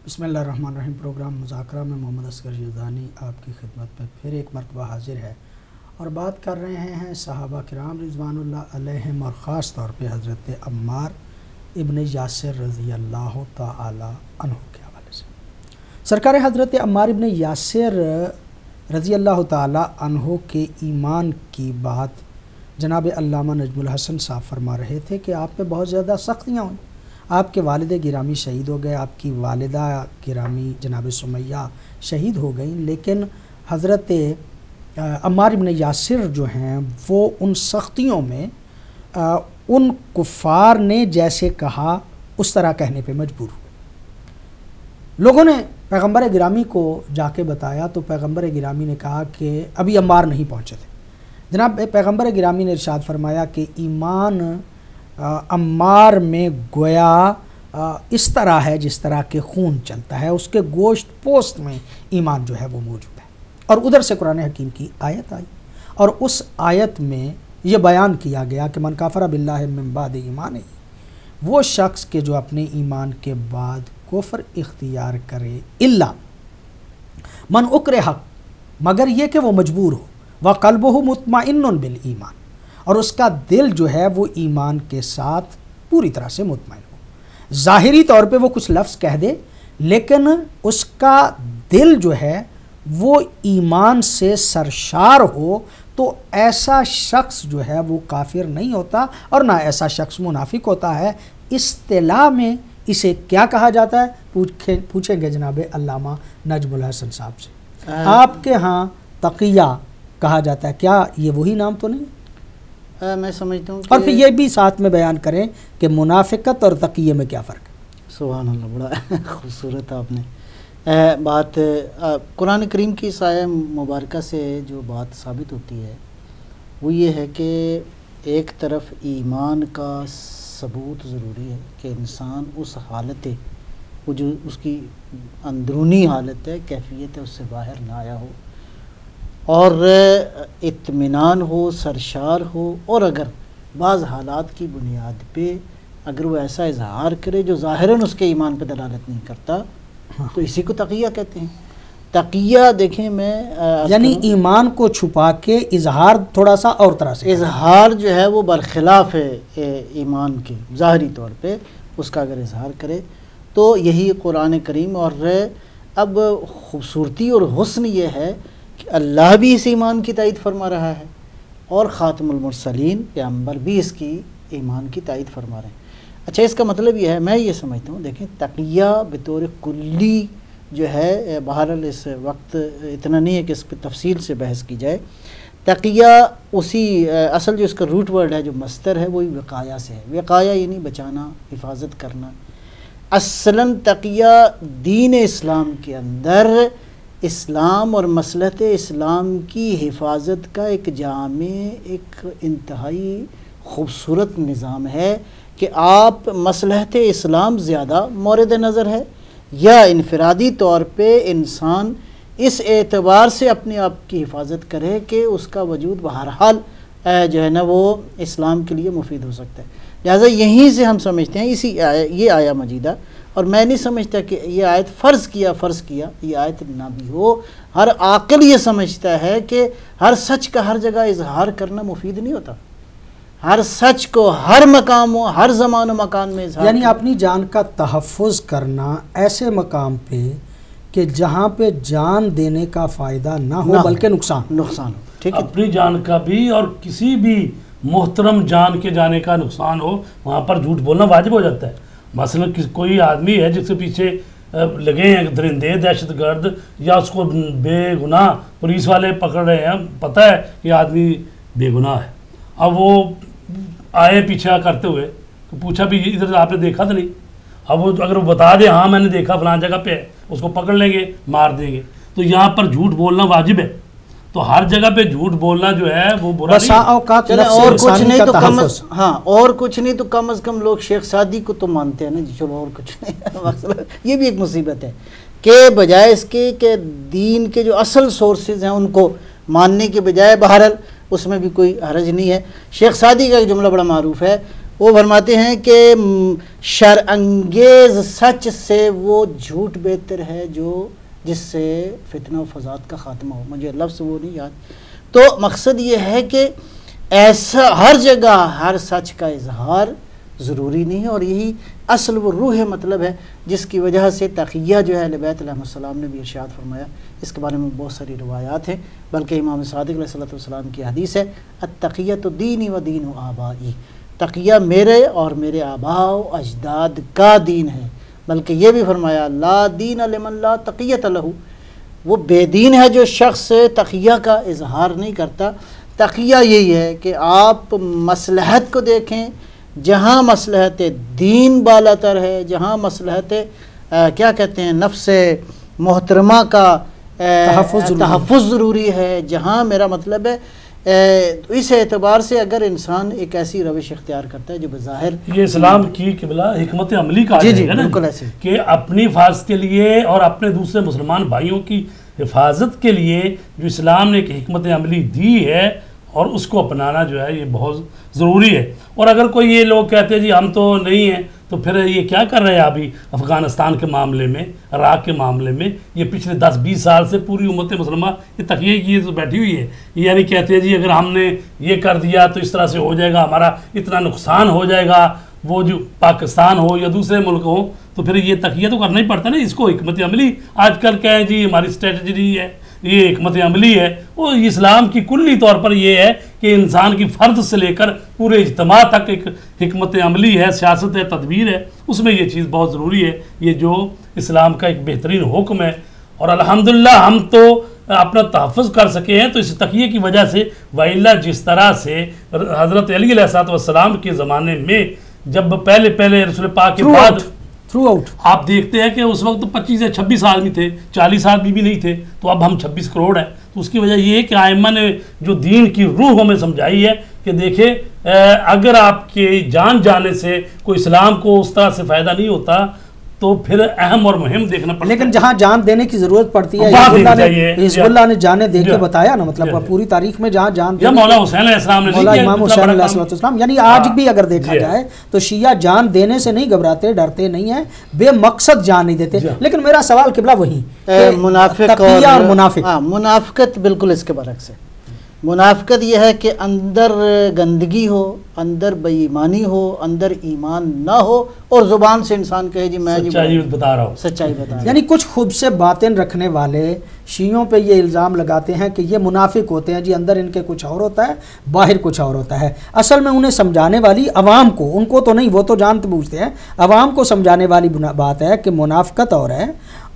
بسم اللہ الرحمن الرحیم۔ پروگرام مذاکرہ میں محمد اصغر یزدانی آپ کی خدمت میں پھر ایک مرتبہ حاضر ہے اور بات کر رہے ہیں صحابہ کرام رضوان اللہ علیہم اور خاص طور پہ حضرت عمار ابن یاسر رضی اللہ تعالی عنہ کے حوالے سے۔ سرکار حضرت عمار ابن یاسر رضی اللہ تعالی عنہ کے ایمان کی بات جناب علامہ نجم الحسن صاحب فرما رہے تھے کہ آپ پہ بہت زیادہ سختیاں ہوئیں، آپ کے والد گرامی شہید ہو گئے، آپ کی والدہ گرامی جناب سمیہ شہید ہو گئیں، لیکن حضرت عمار ابن یاسر جو ہیں وہ ان سختیوں میں ان کفار نے جیسے کہا اس طرح کہنے پہ مجبور ہوئے۔ لوگوں نے پیغمبر گرامی کو جا کے بتایا تو پیغمبر گرامی نے کہا کہ ابھی عمار نہیں پہنچے تھے۔ جناب پیغمبر گرامی نے ارشاد فرمایا کہ ایمان عمار میں گویا اس طرح ہے جس طرح کہ خون چلتا ہے، اس کے گوشت پوست میں ایمان جو ہے وہ موجود ہے۔ اور ادھر سے قرآن حکیم کی آیت آئی اور اس آیت میں یہ بیان کیا گیا کہ من کافر باللہ من بعد ایمان، وہ شخص کہ جو اپنے ایمان کے بعد کفر اختیار کرے، الا من اکرہ، مگر یہ کہ وہ مجبور ہو، وقلبہ مطمئن بالایمان، اور اس کا دل جو ہے وہ ایمان کے ساتھ پوری طرح سے مطمئن ہو۔ ظاہری طور پہ وہ کچھ لفظ کہہ دے لیکن اس کا دل جو ہے وہ ایمان سے سرشار ہو، تو ایسا شخص جو ہے وہ کافر نہیں ہوتا اور نہ ایسا شخص منافق ہوتا ہے۔ اصطلاح میں اسے کیا کہا جاتا ہے پوچھیں گے جناب علامہ نجم الحسن صاحب سے۔ آپ کے ہاں تقیہ کہا جاتا ہے، کیا یہ وہی نام تو نہیں؟ میں سمجھتا ہوں اور پھر یہ بھی ساتھ میں بیان کریں کہ منافقت اور تقیہ میں کیا فرق ہے۔ سبحان اللہ، بڑا خوبصورت آپ نے بات قرآن کریم کی اس آیہ مبارکہ سے جو بات ثابت ہوتی ہے وہ یہ ہے کہ ایک طرف ایمان کا ثبوت ضروری ہے کہ انسان اس حالت وہ جو اس کی اندرونی حالت ہے، کیفیت ہے، اس سے باہر نہ آیا ہو اور اطمینان ہو، سرشار ہو، اور اگر بعض حالات کی بنیاد پہ اگر وہ ایسا اظہار کرے جو ظاہراً اس کے ایمان پہ دلالت نہیں کرتا تو اسی کو تقیہ کہتے ہیں۔ تقیہ دیکھیں میں یعنی ایمان کو چھپا کے اظہار تھوڑا سا اور طرح سے، اظہار جو ہے وہ برخلاف ہے ایمان کے، ظاہری طور پہ اس کا اگر اظہار کرے تو یہی قرآن کریم۔ اور اب خوبصورتی اور حسن یہ ہے کہ اللہ بھی اس ایمان کی تائید فرما رہا ہے اور خاتم المرسلین پیغمبر بھی اس کی ایمان کی تائید فرما رہے ہیں۔ اچھا، اس کا مطلب یہ ہے، میں یہ سمجھتا ہوں، دیکھیں تقیہ بطور کلی جو ہے، بہرحال اس وقت اتنا نہیں ہے کہ اس پہ تفصیل سے بحث کی جائے۔ تقیہ اسی اصل جو اس کا روٹ ورڈ ہے، جو مصدر ہے، وہی وقایہ سے ہے۔ وقایہ یعنی بچانا، حفاظت کرنا۔ اصلاً تقیہ دین اسلام کے اندر اسلام اور مصلحت اسلام کی حفاظت کا ایک جامع، ایک انتہائی خوبصورت نظام ہے کہ آپ مصلحت اسلام زیادہ مورد نظر ہے یا انفرادی طور پہ انسان اس اعتبار سے اپنے آپ کی حفاظت کرے کہ اس کا وجود بہرحال جو ہے نا وہ اسلام کے لیے مفید ہو سکتا ہے۔ لہٰذا یہیں سے ہم سمجھتے ہیں یہ آیہ مجیدہ، اور میں نہیں سمجھتا کہ یہ آیت فرض کیا یہ آیت نہ بھی ہو۔ ہر عاقل یہ سمجھتا ہے کہ ہر سچ کا ہر جگہ اظہار کرنا مفید نہیں ہوتا، ہر سچ کو ہر مقام و ہر زمان و مکان میں اظہار یعنی اپنی جان کا تحفظ کرنا ایسے مقام پہ کہ جہاں پہ جان دینے کا فائدہ نہ ہو بلکہ نقصان ہو، ٹھیک ہے، اپنی جان کا بھی اور کسی بھی محترم جان کے جانے کا نقصان ہو، وہاں پر جھوٹ بولنا واجب ہو جاتا ہے۔ مثلا کوئی آدمی ہے جس کے پیچھے لگے ہیں درندے، دہشت گرد، یا اس کو بے گناہ پولیس والے پکڑ رہے ہیں، پتہ ہے یہ آدمی بے گناہ ہے، اب وہ آئے پیچھے کرتے ہوئے تو پوچھا بھی ادھر آپ نے دیکھا تو نہیں، اب وہ اگر وہ بتا دے ہاں میں نے دیکھا فلاں جگہ پہ ہے، اس کو پکڑ لیں گے، مار دیں گے۔ تو یہاں پر جھوٹ بولنا واجب ہے، تو ہر جگہ پہ جھوٹ بولنا جو ہے وہ برا نہیں ہے۔ اور کچھ نہیں تو کم از کم لوگ شیخ سعدی کو تو مانتے ہیں نا جی، چلو اور کچھ نہیں۔ یہ بھی ایک مصیبت ہے کہ بجائے اس کے کہ دین کے جو اصل سورسز ہیں ان کو ماننے کے بجائے، بہرحال اس میں بھی کوئی حرج نہیں ہے۔ شیخ سعدی کا ایک جملہ بڑا معروف ہے، وہ فرماتے ہیں کہ شرانگیز سچ سے وہ جھوٹ بہتر ہے جس سے فتنہ و فساد کا خاتمہ ہو. مجھے لفظ وہ نہیں یاد. تو مقصد یہ ہے کہ ایسا ہر جگہ ہر سچ کا اظہار ضروری نہیں ہے، اور یہی اصل وہ روح مطلب ہے جس کی وجہ سے تقیہ جو ہے اہل بیت علیہ السلام نے بھی ارشاد فرمایا. اس کے بارے میں بہت ساری روایات ہیں، بلکہ امام صادق علیہ السلام کی حدیث ہے التقیۃ دینی و دین آبائی، تقیہ میرے اور میرے آباء و اجداد کا دین ہے. بلکہ یہ بھی فرمایا لا دین لمن لا تقیۃ لہ، وہ بے دین ہے جو شخص تقیہ کا اظہار نہیں کرتا. تقیہ یہی ہے کہ آپ مصلحت کو دیکھیں، جہاں مصلحت دین بالاتر ہے، جہاں مصلحت کیا کہتے ہیں نفس محترمہ کا تحفظ ضروری ہے، جہاں میرا مطلب ہے اس اعتبار سے اگر انسان ایک ایسی روش اختیار کرتا ہے جو بظاہر یہ اسلام کی قبلہ حکمت عملی کا جی بالکل ایسے کہ اپنی حفاظت کے لیے اور اپنے دوسرے مسلمان بھائیوں کی حفاظت کے لیے جو اسلام نے ایک حکمت عملی دی ہے اور اس کو اپنانا جو ہے یہ بہت ضروری ہے. اور اگر کوئی یہ لوگ کہتے ہیں جی ہم تو نہیں ہیں، تو پھر یہ کیا کر رہے ہیں ابھی افغانستان کے معاملے میں، عراق کے معاملے میں؟ یہ پچھلے 10-20 سال سے پوری امت مسلمہ یہ تقیہ کی تو بیٹھی ہوئی ہے. یعنی کہتے ہیں جی اگر ہم نے یہ کر دیا تو اس طرح سے ہو جائے گا، ہمارا اتنا نقصان ہو جائے گا، وہ جو پاکستان ہو یا دوسرے ملک ہوں. تو پھر یہ تقیہ تو کرنا ہی پڑتا نا. اس کو حکمت عملی آج کل کہیں جی ہماری اسٹریٹجی ہے، یہ حکمت عملی ہے. وہ اسلام کی کلی طور پر یہ ہے کہ انسان کی فرد سے لے کر پورے اجتماع تک ایک حکمت عملی ہے، سیاست ہے، تدبیر ہے. اس میں یہ چیز بہت ضروری ہے، یہ جو اسلام کا ایک بہترین حکم ہے. اور الحمدللہ ہم تو اپنا تحفظ کر سکے ہیں تو اس تقیہ کی وجہ سے. وَإِلَّا جس طرح سے حضرت علی علیہ السلام کے زمانے میں جب پہلے رسول پاک کے بعد تھرو آؤٹ آپ دیکھتے ہیں کہ اس وقت 25 سے 26 آدمی تھے، 40 آدمی بھی نہیں تھے، تو اب ہم 26 کروڑ ہیں. تو اس کی وجہ یہ ہے کہ ائمہ نے جو دین کی روح ہمیں سمجھائی ہے کہ دیکھیں اگر آپ کے جان جانے سے کوئی اسلام کو اس طرح سے فائدہ نہیں ہوتا تو پھر اہم اور مہم دیکھنا پڑتا ہے. لیکن جہاں جان دینے کی ضرورت پڑتی ہے حزب اللہ نے جانے دے کے بتایا نا، مطلب پوری تاریخ میں جہاں جان مولا حسین علیہ السلام نے مولا امام حسین علیہ السلام، یعنی آج بھی اگر دیکھا جائے تو شیعہ جان دینے سے نہیں گھبراتے، ڈرتے نہیں ہیں، بے مقصد جان نہیں دیتے. لیکن میرا سوال قبلہ وہی منافق اور منافق. منافقت بالکل اس کے برعکس ہے. منافقت یہ ہے کہ اندر گندگی ہو، اندر بے ایمانی ہو، اندر ایمان نہ ہو، اور زبان سے انسان کہے جی میں سچائی بتا رہا ہوں، سچائی بتا رہا ہوں. یعنی کچھ خوب سے باتیں رکھنے والے شیعوں پہ یہ الزام لگاتے ہیں کہ یہ منافق ہوتے ہیں جی، اندر ان کے کچھ اور ہوتا ہے، باہر کچھ اور ہوتا ہے. اصل میں انہیں سمجھانے والی عوام کو، ان کو تو نہیں، وہ تو جانتے بوجھتے ہیں، عوام کو سمجھانے والی بات ہے کہ منافقت اور ہے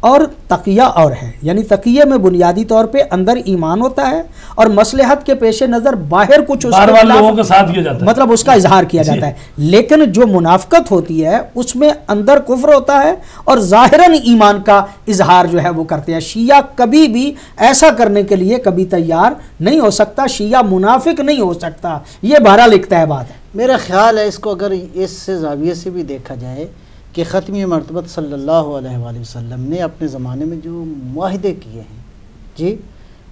اور تقیہ اور ہے. یعنی تقیہ میں بنیادی طور پہ اندر ایمان ہوتا ہے اور مصلحت کے پیش نظر باہر کچھ لوگوں کے ساتھ کیا جاتا ہے، مطلب اس کا اظہار کیا جاتا ہے. لیکن جو منافقت ہوتی ہے اس میں اندر کفر ہوتا ہے اور ظاہراً ایمان کا اظہار جو ہے وہ کرتے ہیں. شیعہ کبھی بھی ایسا کرنے کے لیے کبھی تیار نہیں ہو سکتا، شیعہ منافق نہیں ہو سکتا. یہ بہرحال لکھتا ہے بات ہے. میرا خیال ہے اس کو اگر اس زاویے سے بھی دیکھا جائے کہ ختمی مرتبت صلی اللہ علیہ وآلہ وسلم نے اپنے زمانے میں جو معاہدے کیے ہیں جی،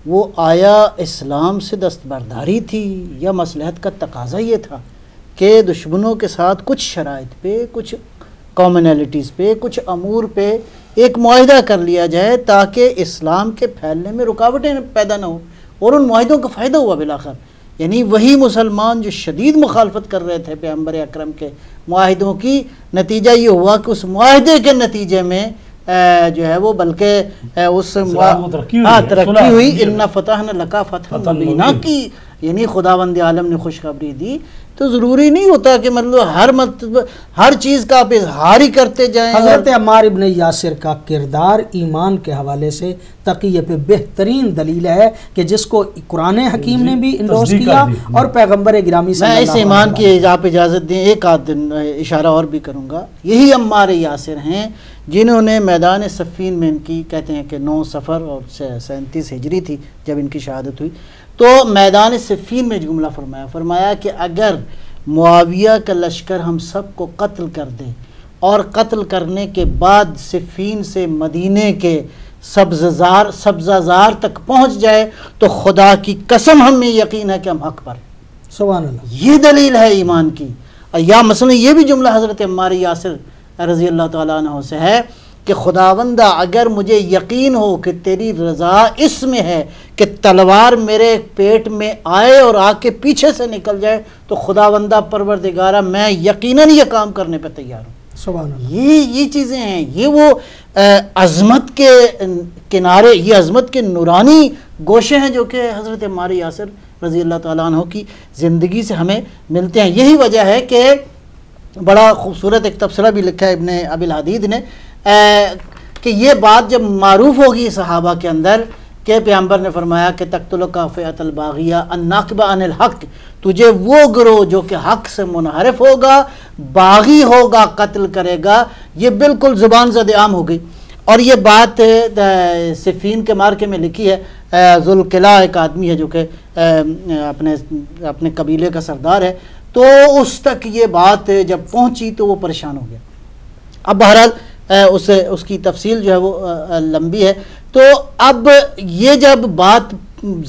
وہ آیا اسلام سے دستبرداری تھی یا مصلحت کا تقاضا یہ تھا کہ دشمنوں کے ساتھ کچھ شرائط پہ، کچھ کامنالٹیز پہ، کچھ امور پہ ایک معاہدہ کر لیا جائے تاکہ اسلام کے پھیلنے میں رکاوٹیں پیدا نہ ہوں، اور ان معاہدوں کا فائدہ ہوا بالآخر. یعنی وہی مسلمان جو شدید مخالفت کر رہے تھے پیغمبر اکرم کے معاہدوں کی، نتیجہ یہ ہوا کہ اس معاہدے کے نتیجے میں جو ہے وہ بلکہ اس ترقی ہوئی. ان فتحنا لک فتحا مبینا کی، یعنی خداوند عالم نے خوشخبری دی. تو ضروری نہیں ہوتا کہ مطلب ہر چیز کا آپ اظہار ہی کرتے جائیں. حضرت عمار ابن یاسر کا کردار ایمان کے حوالے سے تقیہ پہ بہترین دلیل ہے کہ جس کو قرآن حکیم نے بھی انڈورس کیا اور پیغمبر گرامی صلی اللہ علیہ وسلم. میں اس ایمان کی آپ اجازت دیں ایک آدھ اشارہ اور بھی کروں گا. یہی عمار یاسر ہیں جنہوں نے میدان صفین میں ان کی کہتے ہیں کہ 9 صفر اور 37 ہجری تھی جب ان کی شہادت ہوئی، تو میدان صفین میں جملہ فرمایا کہ اگر معاویہ کا لشکر ہم سب کو قتل کر دے اور قتل کرنے کے بعد صفین سے مدینے کے سبزہ زار تک پہنچ جائے تو خدا کی قسم ہمیں یقین ہے کہ ہم حق پر. سبحان اللہ. یہ دلیل ہے ایمان کی. یا مثلا یہ بھی جملہ حضرت عمار یاسر رضی اللہ تعالیٰ عنہ سے ہے کہ خداوندہ اگر مجھے یقین ہو کہ تیری رضا اس میں ہے کہ تلوار میرے پیٹ میں آئے اور آ کے پیچھے سے نکل جائے تو خداوندہ پروردگارہ میں یقیناً یہ کام کرنے پہ تیار ہوں. سبحان اللہ. یہ چیزیں ہیں, یہ وہ عظمت کے کنارے, یہ عظمت کے نورانی گوشے ہیں جو کہ حضرت عمار یاسر رضی اللہ تعالیٰ عنہ کی زندگی سے ہمیں ملتے ہیں. یہی وجہ ہے کہ بڑا خوبصورت ایک تبصرہ بھی لکھا ہے ابن ابی الحدید نے کہ یہ بات جب معروف ہوگی صحابہ کے اندر کہ پیغمبر نے فرمایا کہ تقتلک فئۃ الباغیہ الناقبہ عن الحق, تجھے وہ گروہ جو کہ حق سے منحرف ہوگا, باغی ہوگا, قتل کرے گا, یہ بالکل زبان زد عام ہو گئی. اور یہ بات صفین کے مارکے میں لکھی ہے. ذوالقلع ایک آدمی ہے جو کہ اپنے قبیلے کا سردار ہے, تو اس تک یہ بات جب پہنچی تو وہ پریشان ہو گیا. اب بہرحال اس کی تفصیل جو ہے وہ لمبی ہے. تو اب یہ جب بات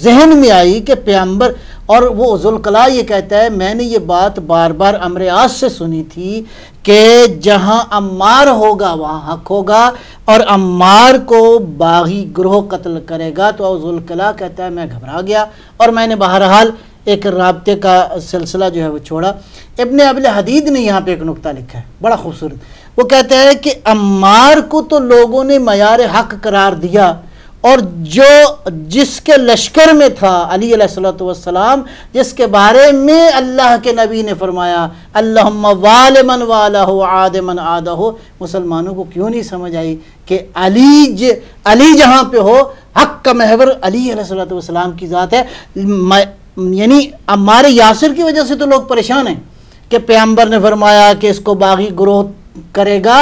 ذہن میں آئی کہ پیغمبر, اور وہ ذوالقلع یہ کہتا ہے میں نے یہ بات بار بار عمرو عاص سے سنی تھی کہ جہاں عمار ہوگا وہاں حق ہوگا, اور عمار کو باغی گروہ قتل کرے گا. تو ذوالقلع کہتا ہے میں گھبرا گیا اور میں نے بہرحال ایک رابطے کا سلسلہ جو ہے وہ چھوڑا. ابن ابی الحدید نے یہاں پہ ایک نقطہ لکھا ہے بڑا خوبصورت. وہ کہتا ہے کہ عمار کو تو لوگوں نے معیار حق قرار دیا, اور جس کے لشکر میں تھا علی علیہ الصلوۃ والسلام, جس کے بارے میں اللہ کے نبی نے فرمایا اللہم وال من والہ عاد من عادہ, مسلمانوں کو کیوں نہیں سمجھ آئی کہ علی جہاں پہ ہو, حق کا محور علی علیہ الصلوۃ والسلام کی ذات ہے. یعنی عمار یاسر کی وجہ سے تو لوگ پریشان ہیں کہ پیغمبر نے فرمایا کہ اس کو باغی گروہ کرے گا,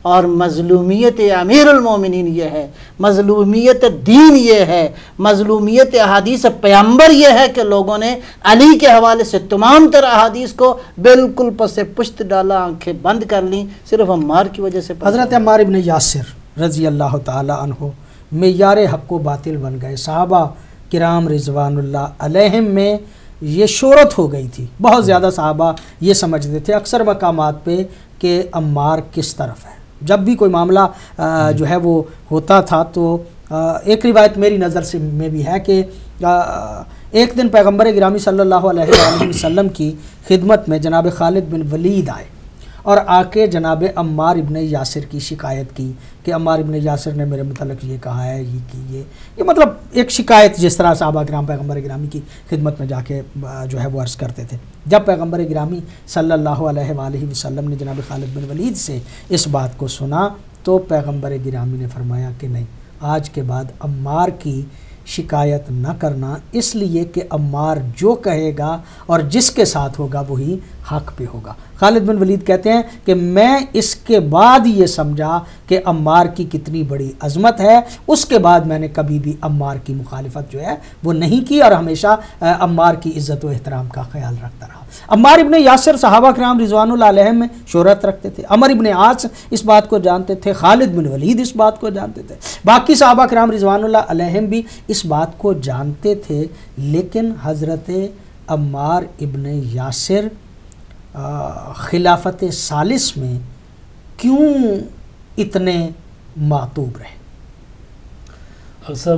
اور مظلومیت امیر المومنین یہ ہے, مظلومیت دین یہ ہے, مظلومیت احادیث پیغمبر یہ ہے کہ لوگوں نے علی کے حوالے سے تمام تر احادیث کو بالکل پس پشت ڈالا, آنکھیں بند کر لیں صرف عمار کی وجہ سے. حضرت عمار ابن یاسر رضی اللہ تعالی عنہ معیار حق و باطل بن گئے. صحابہ کرام رضوان اللہ علیہم میں یہ شہرت ہو گئی تھی. بہت زیادہ صحابہ یہ سمجھتے تھے اکثر مقامات پہ کہ عمار کس طرف ہے. جب بھی کوئی معاملہ جو ہے وہ ہوتا تھا تو ایک روایت میری نظر سے میں بھی ہے کہ ایک دن پیغمبر گرامی صلی اللہ علیہ وآلہ وسلم کی خدمت میں جناب خالد بن ولید آئے اور آ کے جناب عمار ابن یاسر کی شکایت کی کہ عمار ابن یاسر نے میرے متعلق یہ کہا ہے, یہ مطلب ایک شکایت جس طرح صحابہ کرام پیغمبر گرامی کی خدمت میں جا کے جو ہے وہ عرض کرتے تھے. جب پیغمبر گرامی صلی اللہ علیہ وآلہ وسلم نے جناب خالد بن ولید سے اس بات کو سنا تو پیغمبر گرامی نے فرمایا کہ نہیں, آج کے بعد عمار کی شکایت نہ کرنا, اس لیے کہ عمار جو کہے گا اور جس کے ساتھ ہوگا وہی حق پہ ہوگا. خالد بن ولید کہتے ہیں کہ میں اس کے بعد یہ سمجھا کہ عمار کی کتنی بڑی عظمت ہے, اس کے بعد میں نے کبھی بھی عمار کی مخالفت جو ہے وہ نہیں کی اور ہمیشہ عمار کی عزت و احترام کا خیال رکھتا رہا. عمار ابن یاسر صحابہ کرام رضوان اللہ علیہم میں شہرت رکھتے تھے. عمر ابن عاص اس بات کو جانتے تھے, خالد بن ولید اس بات کو جانتے تھے, باقی صحابہ کرام رضوان اللہ علیہم بھی اس بات کو جانتے تھے. لیکن حضرت عمار ابن یاسر خلافت ثالث میں کیوں اتنے معتوب رہے؟ اکثر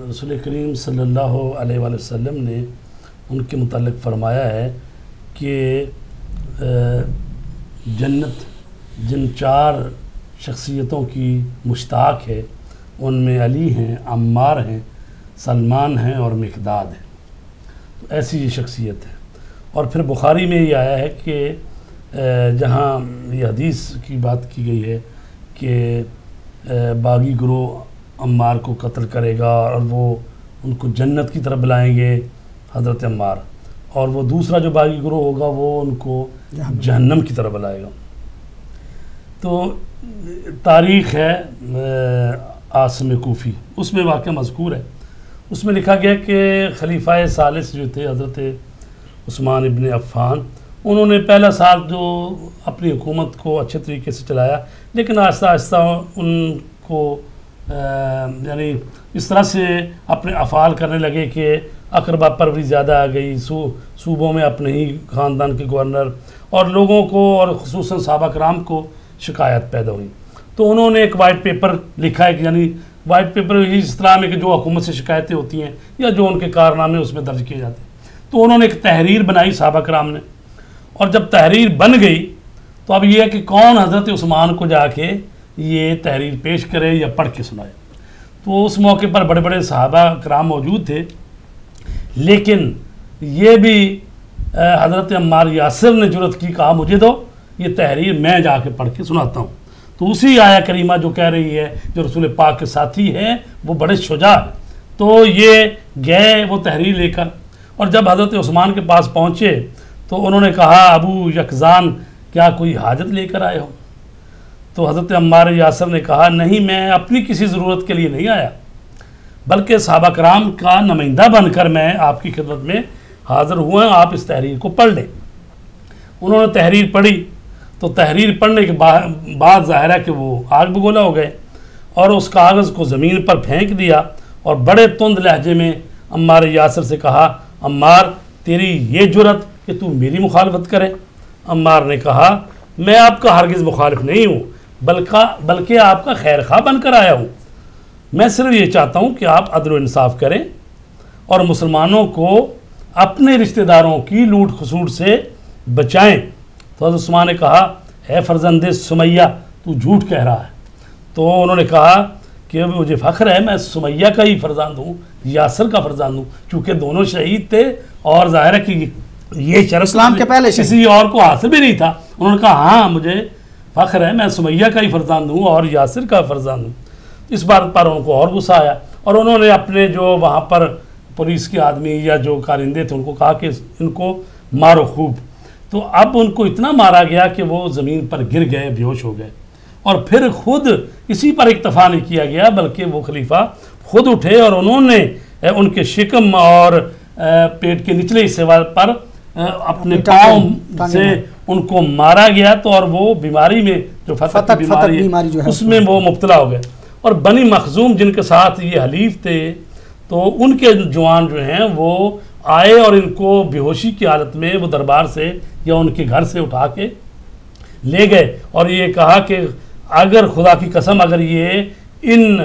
رسول کریم صلی اللہ علیہ وآلہ وسلم نے ان کے متعلق فرمایا ہے کہ جنت جن 4 شخصیتوں کی مشتاق ہے ان میں علی ہیں, عمار ہیں, سلمان ہیں اور مقداد ہیں. تو ایسی یہ شخصیت ہے. اور پھر بخاری میں یہ آیا ہے کہ جہاں یہ حدیث کی بات کی گئی ہے کہ باغی گروہ عمار کو قتل کرے گا اور وہ ان کو جنت کی طرف بلائیں گے حضرت عمار, اور وہ دوسرا جو باغی گروہ ہوگا وہ ان کو جہنم کی طرف بلائے گا. تو تاریخ ہے عاصم کوفی, اس میں واقعہ مذکور ہے. اس میں لکھا گیا کہ خلیفہ ثالث جو تھے حضرت عثمان ابن عفان, انہوں نے پہلا سال جو اپنی حکومت کو اچھے طریقے سے چلایا, لیکن آہستہ آہستہ ان کو یعنی اس طرح سے اپنے افعال کرنے لگے کہ اقربا پروری زیادہ آ گئی، صوبوں میں اپنے ہی خاندان کے گورنر اور لوگوں کو اور خصوصاً صحابہ کرام کو شکایت پیدا ہوئی. تو انہوں نے ایک وائٹ پیپر لکھا ہے، یعنی وائٹ پیپر اس طرح میں کہ جو حکومت سے شکایتیں ہوتی ہیں یا جو ان کے کارنامے اس میں درج کیے جاتے ہیں. تو انہوں نے ایک تحریر بنائی صحابہ کرام نے، اور جب تحریر بن گئی تو اب یہ ہے کہ کون حضرت عثمان کو جا کے یہ تحریر پیش کرے یا پڑھ کے سنائے. تو اس موقع پر بڑے بڑے صحابہ کرام موجود تھے، لیکن یہ بھی حضرت عمار یاسر نے جرت کی، کہا مجھے دو یہ تحریر میں جا کے پڑھ کے سناتا ہوں. تو اسی آیا کریمہ جو کہہ رہی ہے جو رسول پاک کے ساتھی ہے وہ بڑے شجاع ہیں. تو یہ گئے وہ تحریر لے کر، اور جب حضرت عثمان کے پاس پہنچے تو انہوں نے کہا ابو یکزان کیا کوئی حاجت لے کر آئے ہو؟ تو حضرت عمار یاسر نے کہا نہیں، میں اپنی کسی ضرورت کے لیے نہیں آیا، بلکہ صحابہ کرام کا نمائندہ بن کر میں آپ کی خدمت میں حاضر ہوا ہوں، آپ اس تحریر کو پڑھ لیں. انہوں نے تحریر پڑھی تو تحریر پڑھنے کے بعد ظاہر ہے کہ وہ آگ بگولا ہو گئے اور اس کاغذ کو زمین پر پھینک دیا اور بڑے تند لہجے میں عمار یاسر سے کہا عمار تیری یہ جرت کہ تو میری مخالفت کرے. عمار نے کہا میں آپ کا ہرگز مخالف نہیں ہوں، بلکہ آپ کا خیر خواہ بن کر آیا ہوں. میں صرف یہ چاہتا ہوں کہ آپ عدل و انصاف کریں اور مسلمانوں کو اپنے رشتہ داروں کی لوٹ خسوٹ سے بچائیں. تو حضرت عثمان نے کہا اے فرزند سمیہ تو جھوٹ کہہ رہا ہے. تو انہوں نے کہا کہ مجھے فخر ہے میں سمیہ کا ہی فرزند ہوں، یاسر کا فرزند ہوں، چونکہ دونوں شہید تھے اور ظاہر ہے کہ یہ شرف اسلام کے پہلے کسی اور کو حاصل بھی نہیں تھا. انہوں نے کہا ہاں مجھے فخر ہے میں سمیہ کا ہی فرزند ہوں اور یاسر کا فرزند ہوں. اس بات پر ان کو اور غصہ آیا اور انہوں نے اپنے جو وہاں پر پولیس کے آدمی یا جو کارندے تھے ان کو کہا کہ ان کو مارو خوب. تو اب ان کو اتنا مارا گیا کہ وہ زمین پر گر گئے، بے ہوش ہو گئے. اور پھر خود اسی پر اکتفا نہیں کیا گیا بلکہ وہ خلیفہ خود اٹھے اور انہوں نے ان کے شکم اور پیٹ کے نچلے حصے پر اپنے پاؤں سے ان کو مارا گیا. تو اور وہ بیماری میں جو فتق کی بیماری ہے اس میں وہ مبتلا ہو گئے. اور بنی مخزوم جن کے ساتھ یہ حلیف تھے تو ان کے جوان جو ہیں وہ آئے اور ان کو بے ہوشی کی حالت میں وہ دربار سے یا ان کے گھر سے اٹھا کے لے گئے اور یہ کہا کہ اگر خدا کی قسم اگر یہ ان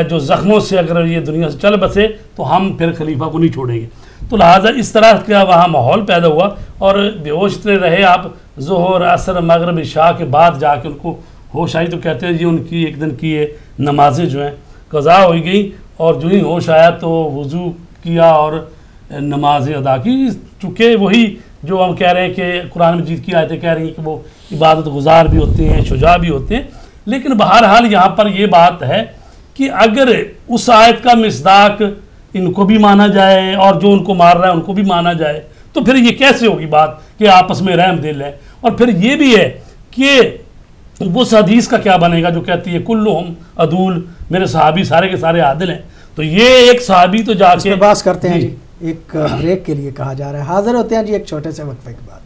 جو زخموں سے اگر یہ دنیا سے چل بسے تو ہم پھر خلیفہ کو نہیں چھوڑیں گے. تو لہٰذا اس طرح کا وہاں ماحول پیدا ہوا اور بے ہوش رہے آپ. ظہر عصر مغرب عشاء کے بعد جا کے ان کو ہوش آئی. تو کہتے ہیں جی ان کی ایک دن کی یہ نمازیں جو ہیں قضا ہوئی گئی اور جو ہی ہوش آیا تو وضو کیا اور نمازیں ادا کی. چونکہ وہی جو ہم کہہ رہے ہیں کہ قرآن مجید کی آیتیں کہہ رہی ہیں کہ وہ عبادت گزار بھی ہوتے ہیں، شجاع بھی ہوتے ہیں. لیکن بہرحال یہاں پر یہ بات ہے کہ اگر اس آیت کا مصداق ان کو بھی مانا جائے اور جو ان کو مار رہا ہے ان کو بھی مانا جائے تو پھر یہ کیسے ہوگی بات کہ آپس میں رحم دل ہے. اور پھر یہ بھی ہے کہ اس حدیث کا کیا بنے گا جو کہتی ہے کلہم عدول، میرے صحابی سارے کے سارے عادل ہیں. تو یہ ایک صحابی تو جا کے بات کرتے ہیں جی ایک بریک کے لیے کہا جا رہا ہے. حاضر ہوتے ہیں جی ایک چھوٹے سے وقفے کے بعد.